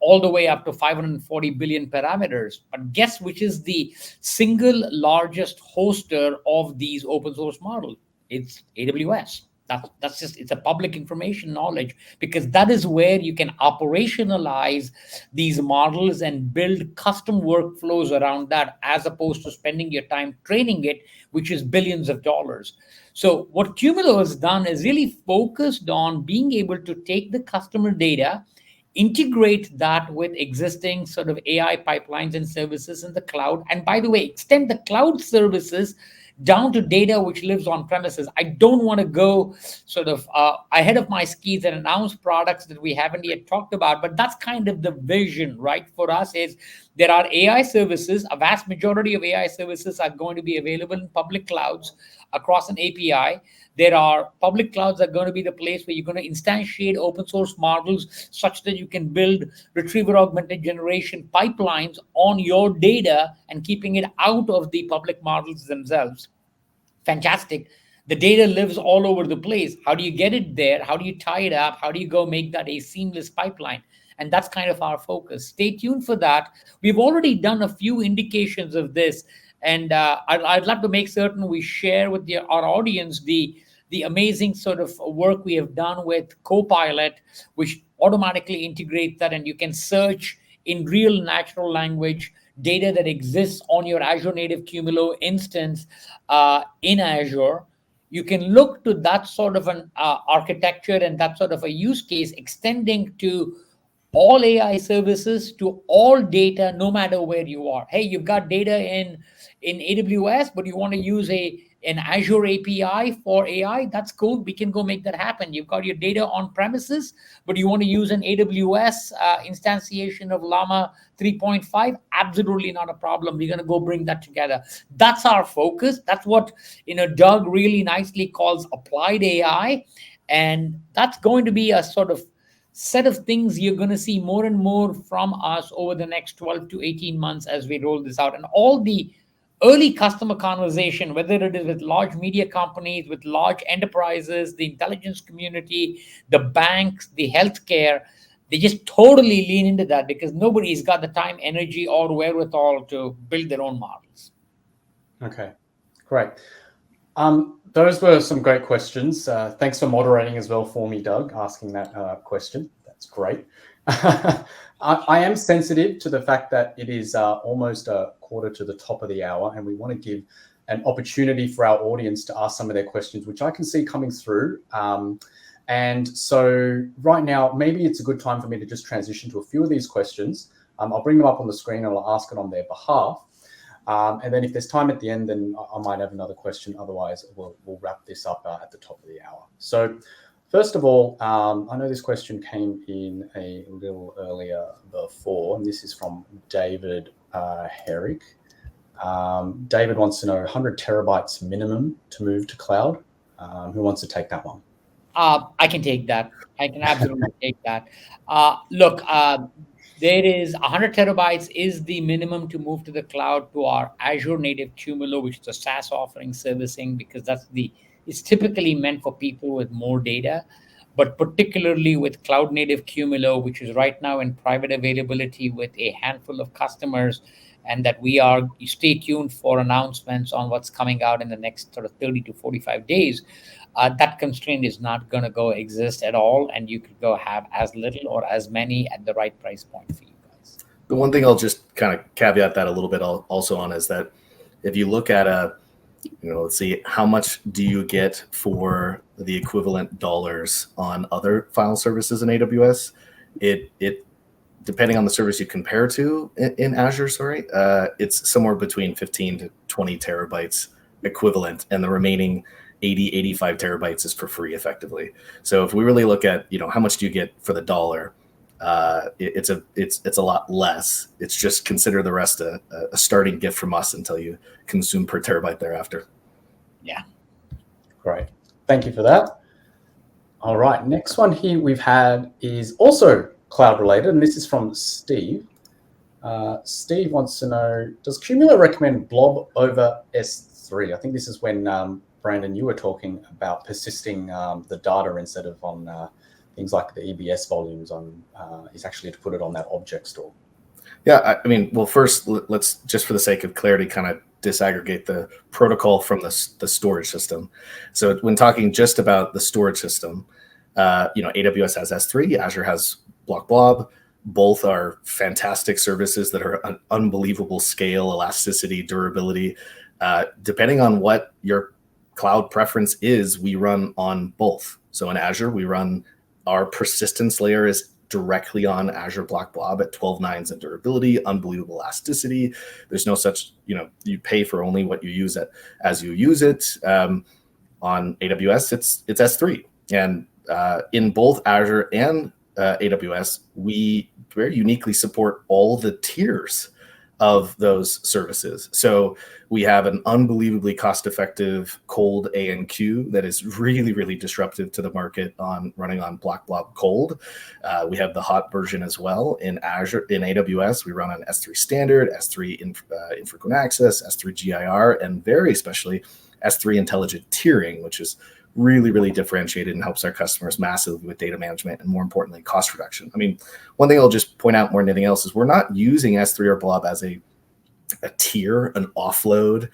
all the way up to 540 billion parameters. But guess which is the single largest hoster of these open source models? It's AWS. That's just, it's a public information knowledge, because that is where you can operationalize these models and build custom workflows around that, as opposed to spending your time training it, which is billions of dollars. So what Qumulo has done is really focused on being able to take the customer data, integrate that with existing sort of AI pipelines and services in the cloud. And by the way, extend the cloud services down to data which lives on premises. I don't want to go sort of ahead of my skis and announce products that we haven't yet talked about, but that's kind of the vision, right? For us is, there are AI services, a vast majority of AI services are going to be available in public clouds across an API. There are public clouds that are going to be the place where you're going to instantiate open source models such that you can build retriever augmented generation pipelines on your data and keeping it out of the public models themselves. Fantastic. The data lives all over the place. How do you get it there? How do you tie it up? How do you go make that a seamless pipeline? And that's kind of our focus. Stay tuned for that. We've already done a few indications of this, and I'd love to make certain we share with our audience the amazing sort of work we have done with Copilot, which automatically integrates that, and you can search in real natural language data that exists on your Azure native Qumulo instance in Azure. You can look to that sort of an architecture and that sort of a use case extending to all AI services, to all data, no matter where you are. Hey, you've got data in AWS, but you want to use an Azure API for AI, that's cool. We can go make that happen. You've got your data on premises, but you want to use an AWS instantiation of Llama 3.5, absolutely not a problem. We're going to go bring that together. That's our focus. That's what Doug really nicely calls applied AI. And that's going to be a sort of set of things you're going to see more and more from us over the next 12 to 18 months as we roll this out. And all the early customer conversation, whether it is with large media companies, with large enterprises, the intelligence community, the banks, the healthcare, they just totally lean into that because nobody's got the time, energy, or wherewithal to build their own models. Okay, great. Those were some great questions. Thanks for moderating as well for me, Doug, asking that question. That's great. I am sensitive to the fact that it is almost a quarter to the top of the hour, and we want to give an opportunity for our audience to ask some of their questions, which I can see coming through. And so right now, maybe it's a good time for me to just transition to a few of these questions. I'll bring them up on the screen and I'll ask it on their behalf. And then if there's time at the end, then I might have another question. Otherwise, we'll wrap this up at the top of the hour. So first of all, I know this question came in a little earlier before, and this is from David Herrick. David wants to know 100 terabytes minimum to move to cloud. Who wants to take that one? I can take that. I can absolutely take that. Look, there is 100 terabytes is the minimum to move to the cloud to our Azure native Qumulo, which is a SaaS offering servicing, because it's typically meant for people with more data, but particularly with cloud native Qumulo, which is right now in private availability with a handful of customers, and that stay tuned for announcements on what's coming out in the next sort of 30 to 45 days. That constraint is not going to exist at all, and you could go have as little or as many at the right price point for you guys. The one thing I'll just kind of caveat that a little bit also on is that if you look at let's see, how much do you get for the equivalent dollars on other file services in AWS? It depending on the service you compare to in Azure, it's somewhere between 15 to 20 terabytes equivalent, and the remaining 80, 85 terabytes is for free effectively. So if we really look at, how much do you get for the dollar, it's a lot less. It's just consider the rest a starting gift from us until you consume per terabyte thereafter. Yeah. Great. Thank you for that. All right. Next one here we've had is also cloud related, and this is from Steve. Steve wants to know, does Qumulo recommend blob over S3? I think this is when Brandon, you were talking about persisting the data instead of on things like the EBS volumes is actually to put it on that object store. Yeah, I mean, well, first, let's just for the sake of clarity, kind of disaggregate the protocol from the storage system. So when talking just about the storage system, AWS has S3, Azure has Blob. Both are fantastic services that are an unbelievable scale, elasticity, durability. Depending on what your cloud preference is, we run on both. So in Azure, we run our persistence layer is directly on Azure Blob at 12 nines in durability, unbelievable elasticity. There's no such, you pay for only what you use it as you use it. On AWS, it's S3. And in both Azure and AWS, we very uniquely support all the tiers of those services. So we have an unbelievably cost-effective cold ANQ that is really, really disruptive to the market on running on Blob cold. We have the hot version as well in Azure. In AWS, we run on S3 standard, S3 infrequent access, S3 GIR, and very especially S3 intelligent tiering, which is really, really differentiated and helps our customers massively with data management and, more importantly, cost reduction. I mean, one thing I'll just point out more than anything else is we're not using S3 or Blob as a tier, an offload,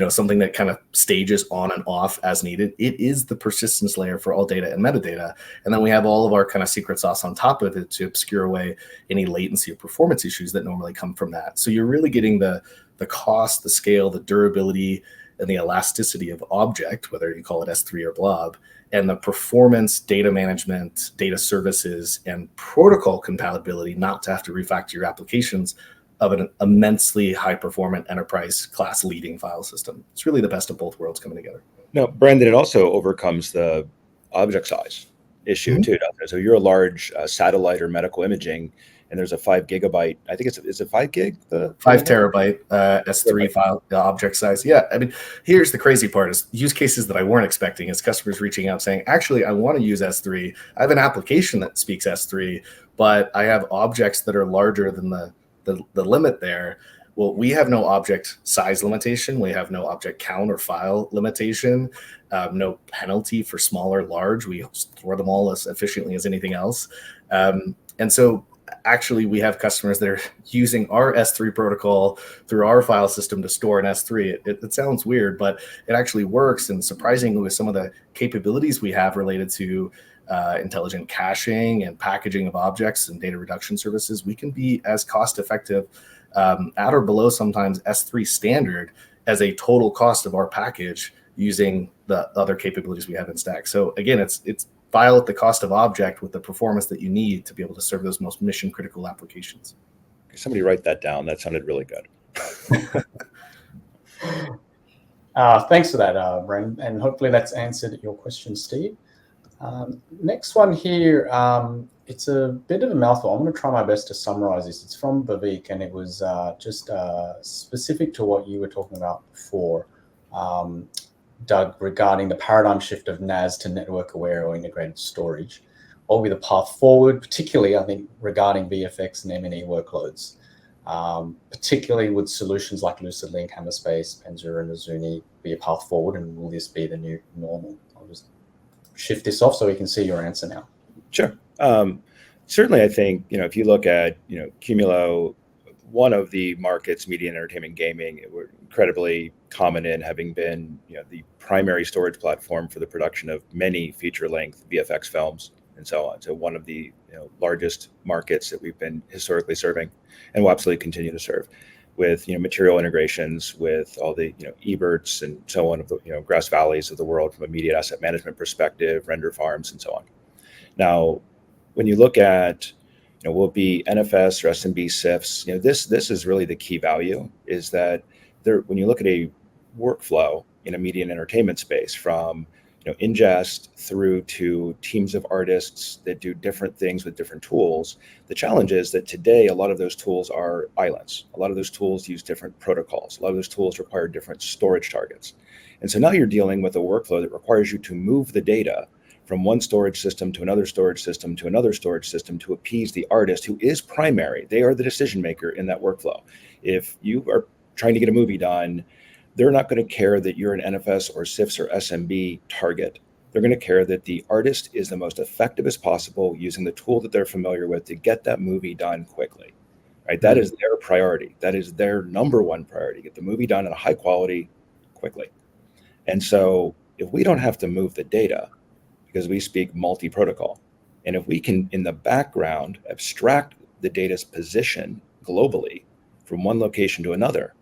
something that kind of stages on and off as needed. It is the persistence layer for all data and metadata. And then we have all of our kind of secret sauce on top of it to obscure away any latency or performance issues that normally come from that. So you're really getting the cost, the scale, the durability, and the elasticity of object, whether you call it S3 or Blob, and the performance, data management, data services, and protocol compatibility, not to have to refactor your applications, of an immensely high-performant enterprise class leading file system. It's really the best of both worlds coming together. No, Brandon, it also overcomes the object size issue too. So you're a large satellite or medical imaging, and there's a 5 gigabyte. I think it's a 5 gig. The 5 terabyte S3 file object size. Yeah, I mean, here's the crazy part: is use cases that I weren't expecting. Is customers reaching out saying, "Actually, I want to use S3. I have an application that speaks S3, but I have objects that are larger than the limit there." Well, we have no object size limitation. We have no object count or file limitation. No penalty for small or large. We store them all as efficiently as anything else. And so actually we have customers that are using our S3 protocol through our file system to store an S3. It sounds weird, but it actually works. And surprisingly, with some of the capabilities we have related to intelligent caching and packaging of objects and data reduction services, we can be as cost effective at or below sometimes S3 standard as a total cost of our package using the other capabilities we have in Stack. So again, it's file at the cost of object with the performance that you need to be able to serve those most mission critical applications. Somebody write that down. That sounded really good. Thanks for that, Bren, and hopefully that's answered your question, Steve. Next one here, it's a bit of a mouthful. I'm going to try my best to summarize this. It's from Vivek, and it was just specific to what you were talking about before, Doug, regarding the paradigm shift of NAS to network-aware or integrated storage. What will be the path forward, particularly, I think, regarding VFX and M&E workloads, particularly with solutions like LucidLink, Hammerspace, Penzura, and Azuni be a path forward, and will this be the new normal? I'll just shift this off so we can see your answer now. Sure. Certainly, I think, if you look at, Qumulo, one of the markets, media and entertainment gaming, we're incredibly common in having been, the primary storage platform for the production of many feature-length VFX films and so on. So one of the largest markets that we've been historically serving, and will absolutely continue to serve, with material integrations with all the Eberts and so on of the Grass Valleys of the world from a media asset management perspective, render farms and so on. Now, when you look at will it be NFS or SMB SIFs, this is really the key value, is that when you look at a workflow in a media and entertainment space, from ingest through to teams of artists that do different things with different tools, the challenge is that today a lot of those tools are islands. A lot of those tools use different protocols. A lot of those tools require different storage targets. And so now you're dealing with a workflow that requires you to move the data from one storage system to another storage system to another storage system to appease the artist, who is primary. They are the decision maker in that workflow. If you are trying to get a movie done, they're not going to care that you're an NFS or SIFs or SMB target. They're going to care that the artist is the most effective as possible using the tool that they're familiar with to get that movie done quickly. right? That is their priority. That is their number one priority, get the movie done in a high quality quickly. And so if we don't have to move the data because we speak multi-protocol, and if we can, in the background, abstract the data's position globally from one location to another,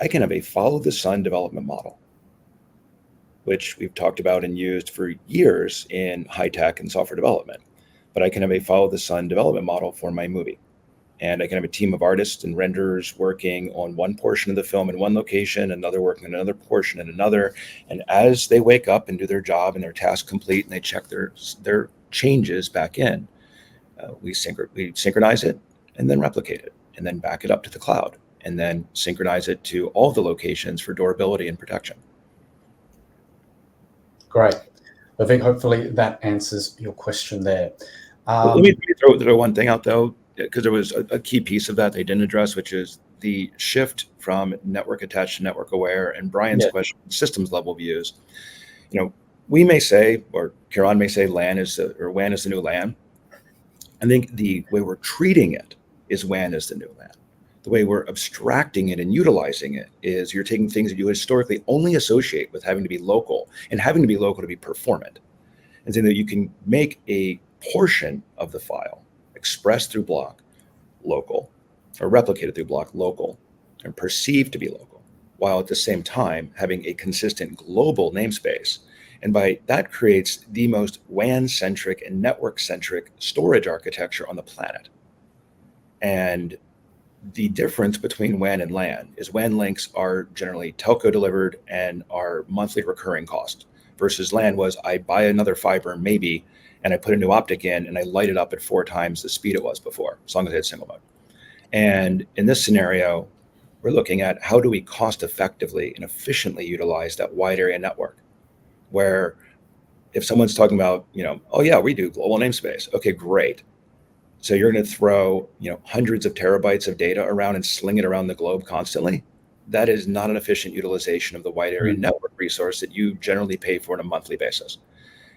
I can have a follow the sun development model, which we've talked about and used for years in high tech and software development. But I can have a follow the sun development model for my movie. And I can have a team of artists and renderers working on one portion of the film in one location, another working on another portion in another. And as they wake up and do their job and their task complete, and they check their changes back in, we synchronize it and then replicate it and then back it up to the cloud and then synchronize it to all the locations for durability and protection. Great. Vivek, hopefully that answers your question there. Let me throw one thing out though, because there was a key piece of that they didn't address, which is the shift from network attached to network aware. And Brian's question, systems level views. We may say, or Kiran may say, WAN is the new LAN. I think the way we're treating it is WAN is the new LAN. The way we're abstracting it and utilizing it is you're taking things that you historically only associate with having to be local and having to be local to be performant, and saying that you can make a portion of the file expressed through block local or replicated through block local and perceived to be local, while at the same time having a consistent global namespace. And by that creates the most WAN-centric and network-centric storage architecture on the planet. And the difference between WAN and LAN is WAN links are generally telco delivered and are monthly recurring cost, versus LAN was I buy another fiber maybe, and I put a new optic in and I light it up at 4 times the speed it was before, as long as I had single mode. And in this scenario, we're looking at how do we cost effectively and efficiently utilize that wide area network, where if someone's talking about, oh yeah, we do global namespace. Okay, great. So you're going to throw, hundreds of terabytes of data around and sling it around the globe constantly. That is not an efficient utilization of the wide area network resource that you generally pay for on a monthly basis.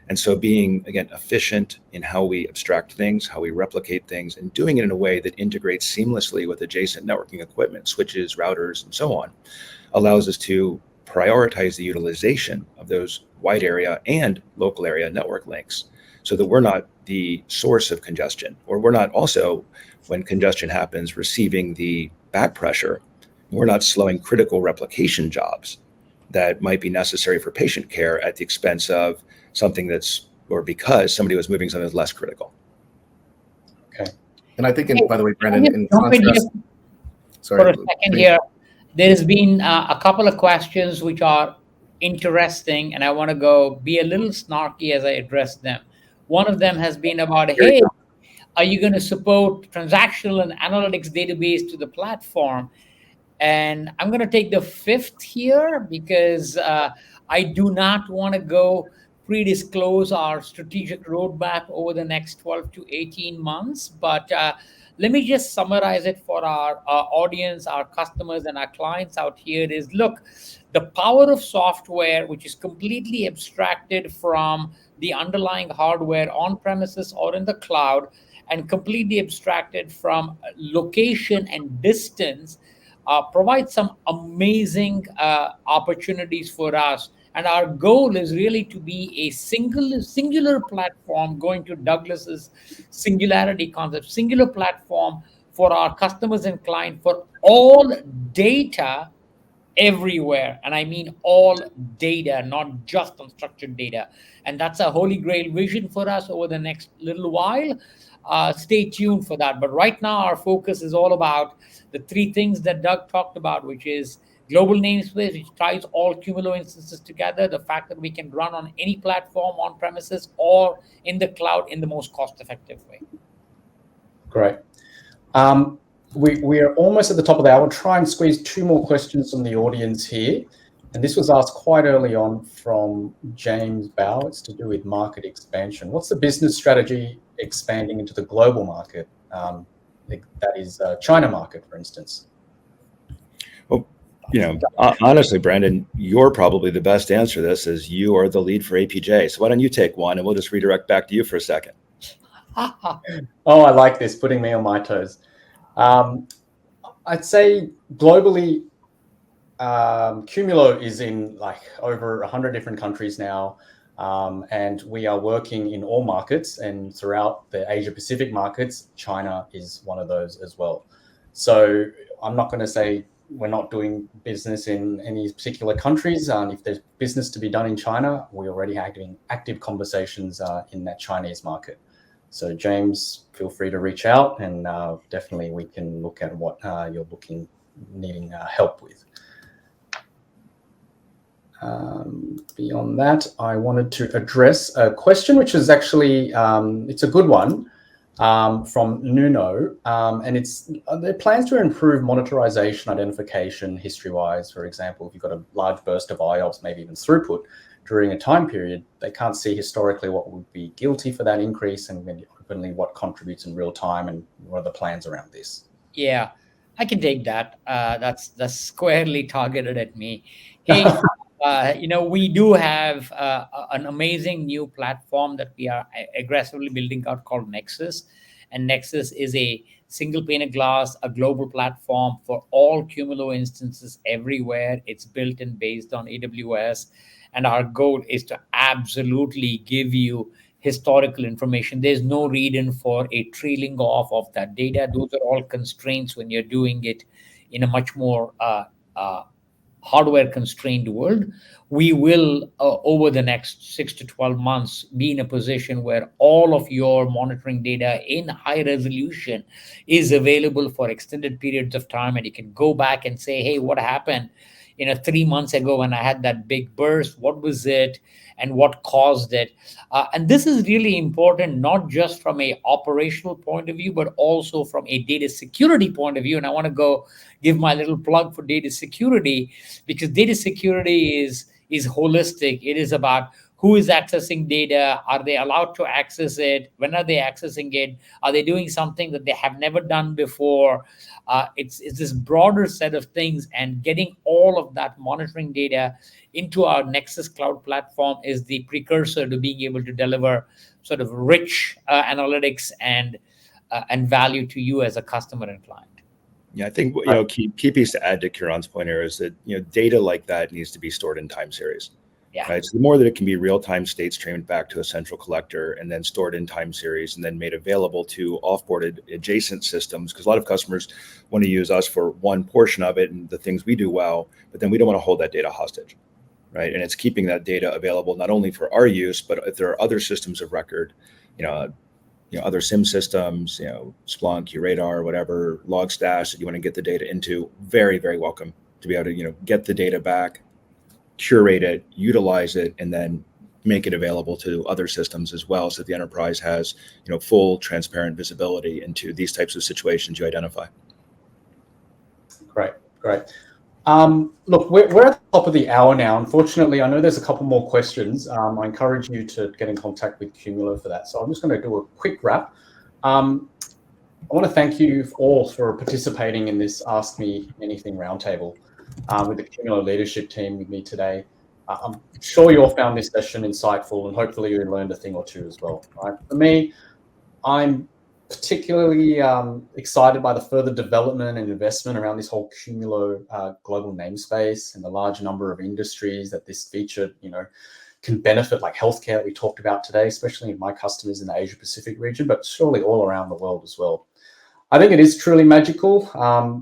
And so being, again, efficient in how we abstract things, how we replicate things, and doing it in a way that integrates seamlessly with adjacent networking equipment, switches, routers, and so on, allows us to prioritize the utilization of those wide area and local area network links, so that we're not the source of congestion, or we're not also, when congestion happens, receiving the back pressure. We're not slowing critical replication jobs that might be necessary for patient care at the expense of something or because somebody was moving something that's less critical. Okay. And I think, by the way, Brandon, in contrast, for a second here, there has been a couple of questions which are interesting, and I want to be a little snarky as I address them. One of them has been about, hey, are you going to support transactional and analytics database to the platform? And I'm going to take the fifth here because I do not want to pre-disclose our strategic roadmap over the next 12 to 18 months. But let me just summarize it for our audience, our customers, and our clients out here is, look, the power of software, which is completely abstracted from the underlying hardware on premises or in the cloud, and completely abstracted from location and distance, provides some amazing opportunities for us. And our goal is really to be a singular platform, going to Douglas's singularity concept, singular platform for our customers and clients for all data everywhere. And I mean all data, not just unstructured data. And that's a holy grail vision for us over the next little while. Stay tuned for that. But right now, our focus is all about the 3 things that Doug talked about, which is global namespace, which ties all Qumulo instances together, the fact that we can run on any platform on premises or in the cloud in the most cost-effective way. Great. We are almost at the top of the hour. We'll try and squeeze 2 more questions from the audience here. And this was asked quite early on from James Bow. It's to do with market expansion. What's the business strategy expanding into the global market? That is China market, for instance. Well, honestly, Brandon, you're probably the best to answer this, as you are the lead for APJ. So why don't you take one, and we'll just redirect back to you for a second. Oh, I like this, putting me on my toes. I'd say globally, Qumulo is in like over 100 different countries now. And we are working in all markets, and throughout the Asia Pacific markets, China is one of those as well. So I'm not going to say we're not doing business in any particular countries. If there's business to be done in China, we're already having active conversations in that Chinese market. So James, feel free to reach out, and definitely we can look at what you're needing help with. Beyond that, I wanted to address a question, which is actually, it's a good one, from Nuno, and it's their plans to improve monitorization identification history-wise. For example, if you've got a large burst of IOPS, maybe even throughput during a time period, they can't see historically what would be guilty for that increase, and openly what contributes in real time, and what are the plans around this? Yeah, I can take that. That's squarely targeted at me. Hey, we do have an amazing new platform that we are aggressively building out called Nexus. And Nexus is a single pane of glass, a global platform for all Qumulo instances everywhere. It's built and based on AWS. And our goal is to absolutely give you historical information. There's no reason for a trailing off of that data. Those are all constraints when you're doing it in a much more hardware constrained world. We will, over the next 6 to 12 months, be in a position where all of your monitoring data in high resolution is available for extended periods of time. And you can go back and say, hey, what happened 3 months ago when I had that big burst? What was it and what caused it? And this is really important, not just from a operational point of view, but also from a data security point of view. And I want to go give my little plug for data security, because data security is holistic. It is about who is accessing data. Are they allowed to access it? When are they accessing it? Are they doing something that they have never done before? It's this broader set of things, and getting all of that monitoring data into our Nexus cloud platform is the precursor to being able to deliver sort of rich analytics and value to you as a customer and client. Yeah, I think key piece to add to Kiran's point here is that data like that needs to be stored in time series. Yeah. Right. So the more that it can be real-time state streamed back to a central collector and then stored in time series and then made available to offboarded adjacent systems, because a lot of customers want to use us for one portion of it and the things we do well, but then we don't want to hold that data hostage. Right. And it's keeping that data available not only for our use, but if there are other systems of record, other SIM systems, Splunk, QRadar, whatever, Logstash that you want to get the data into, very, very welcome to be able to, get the data back, curate it, utilize it, and then make it available to other systems as well, so that the enterprise has, full transparent visibility into these types of situations you identify. Great. Look, we're at the top of the hour now. Unfortunately, I know there's a couple more questions. I encourage you to get in contact with Qumulo for that. So I'm just going to do a quick wrap. I want to thank you all for participating in this Ask Me Anything roundtable with the Qumulo leadership team with me today. I'm sure you all found this session insightful, and hopefully you learned a thing or two as well. Right? For me, I'm particularly excited by the further development and investment around this whole Qumulo global namespace and the large number of industries that this feature, can benefit, like healthcare that we talked about today, especially my customers in the Asia Pacific region, but surely all around the world as well. I think it is truly magical,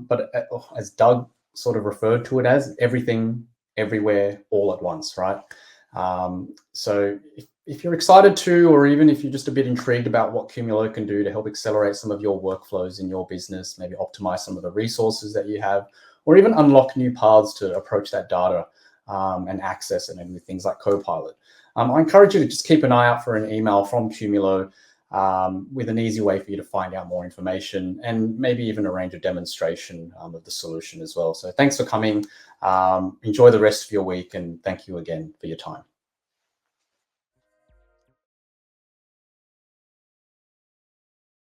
but as Doug sort of referred to it as, everything, everywhere, all at once, right? So if you're excited to, or even if you're just a bit intrigued about what Qumulo can do to help accelerate some of your workflows in your business, maybe optimize some of the resources that you have, or even unlock new paths to approach that data and access it, and with things like Copilot, I encourage you to just keep an eye out for an email from Qumulo with an easy way for you to find out more information, and maybe even arrange a demonstration of the solution as well. So thanks for coming. Enjoy the rest of your week, and thank you again for your time.